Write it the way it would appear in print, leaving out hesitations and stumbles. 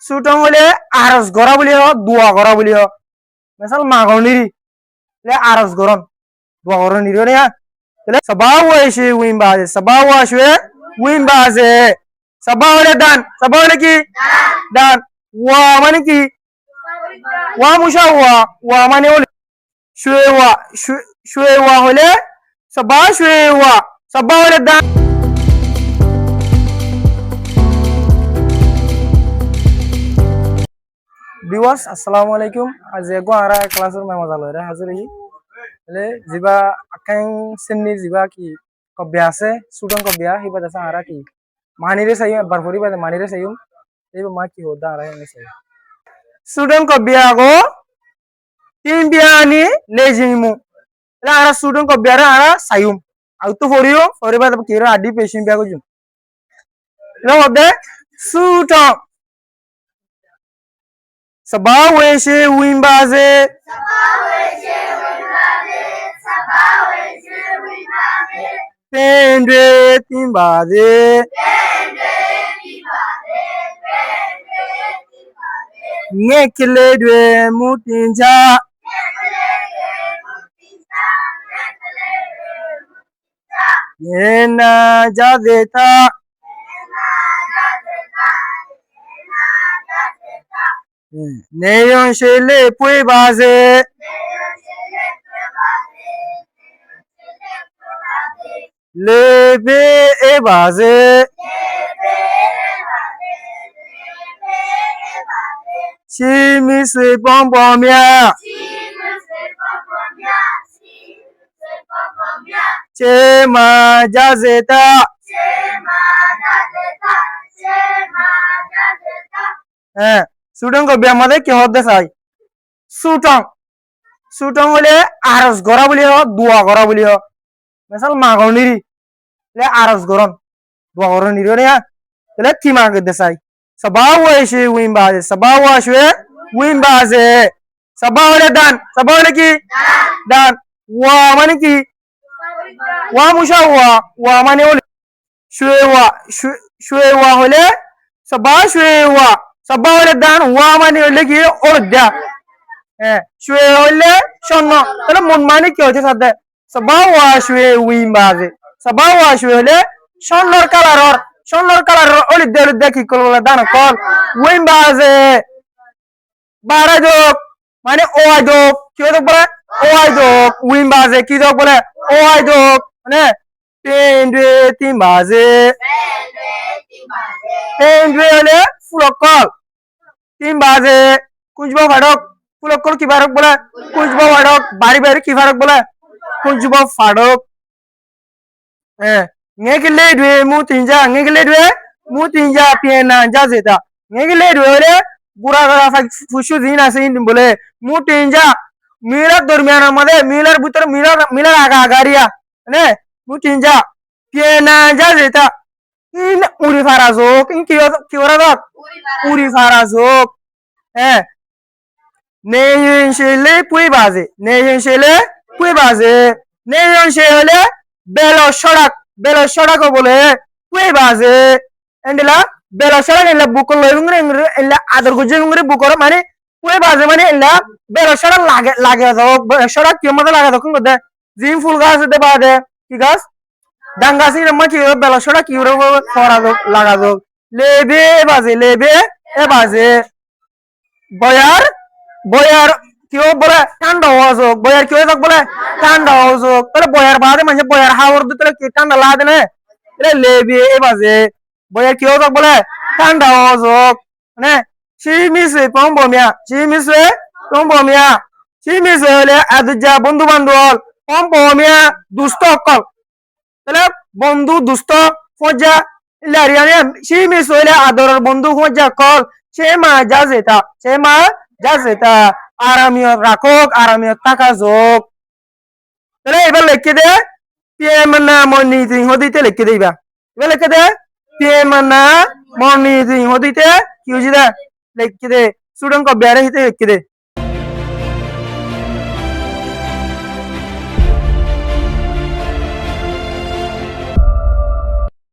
সুটং হলে আরজ গড়া বলি হ দোয়া গড়া বলি হ মেসাল মাগনিরি le aras goron dua goron ni ne ya le sabawa shi win ba sabawa shi win ba ze sabawa le dan sabawa le ki dan wa mane ki wa mushawa wa mane ole shwewa hole sabawa shwewa sabawa le dan viewers assalamu alaikum aje go ara classroom me mojalo re hazir hi le jiba akang senni jiba ki kobya ase student kobya hiba dasa ara ki mani re sayi bar hori ba mani re sayum eba ma ki hoda ara ne sayi student kobya go tin biani lejimu le ara student kobya ra ara sayum auto horiyo hori ba ki ra adi patient bya go jum le hobe student sabawe she wimbaze tendre timbaze ngekile dwe mutinja yena jazeta neyon shele pwe baze lebe e baze chimi se bombomia chema jazeta সুটং কবি আমাদের কি হতে চাই সুটং সুটং হলে আরজ গড়া বলি হ দোয়া গড়া বলি হ মেসাল মাগনিরি le aras goron dua goron ni ne ya le ki ma gede sai sabawa shi wimbaze sabawa shi wimbaze sabawa le dan sabawa le ki dan wa mane ki wa mushawa wa mane ole shwewa hole sabawa shwewa sabawa le dan wa mane ole ki orda shwe hole shonno tele mon mane ki hote sadde sabawa shwe wimbaze sabawa shwele shonlor kalaror oli de ki kol dan kol wimbaze baradok mane oadok ki odok bole oadok wimbaze ki dok bole oadok ne pendre timbaze pendre ole fulokol timbaze kunjbo fadok fulokol ki barok bole kunjbo fadok bari ki farok bole kunjbo fadok ngekile dwe mutinja piena jazeta ngekile dwe ole बुरा करा फुशु दिना से इन बोले मुटिंजा Miller दरमियान मध्ये Miller भीतर Miller आगारिया ने मुटिंजा पिएना जजेता इन उरी फाराजोक इन किवरा दक उरी फाराजोक नेयन शेले पुई बाजे नेयन शेले बेलो सड़क बोले पुई बाजे एंडला बेला सड़क एला बुको लोंगरे एला आदर गुजे ngरे बुको माने पुई बाजे माने एला बेला सड़क लागे दो सड़क के मत लागे दो कुंगदे जिम फुल गास दे बादे की गास डांगासी रमा की बेला सड़क की रो फरा दो लगा दो लेबे ए बाजे বয়ার কিও বলে ঠান্ডা হওয়া বয়ার কিও থাক বলে ঠান্ডা হওয়া তাহলে বয়ার বাদে মানে বয়ার হাওয়ার দিতে কি ঠান্ডা লাগে না এটা লেবি এ বাজে বয়ার কিও থাক বলে ঠান্ডা হওয়া মানে চিমিসে হলে আদুজা বন্ধু বান্ধব পম্পমিয়া দুষ্ট অকল তাহলে বন্ধু দুষ্ট ফজা ইলারিয়ানে চিমিস হলে আদরের বন্ধু ফজা কল সে মা jazeta aramio rakok aramio takazok tele ebar lekke de piemana moniting hodite lekke de ebar lekke de piemana moniting hodite ki hojida lekke de student ko bare hite lekke de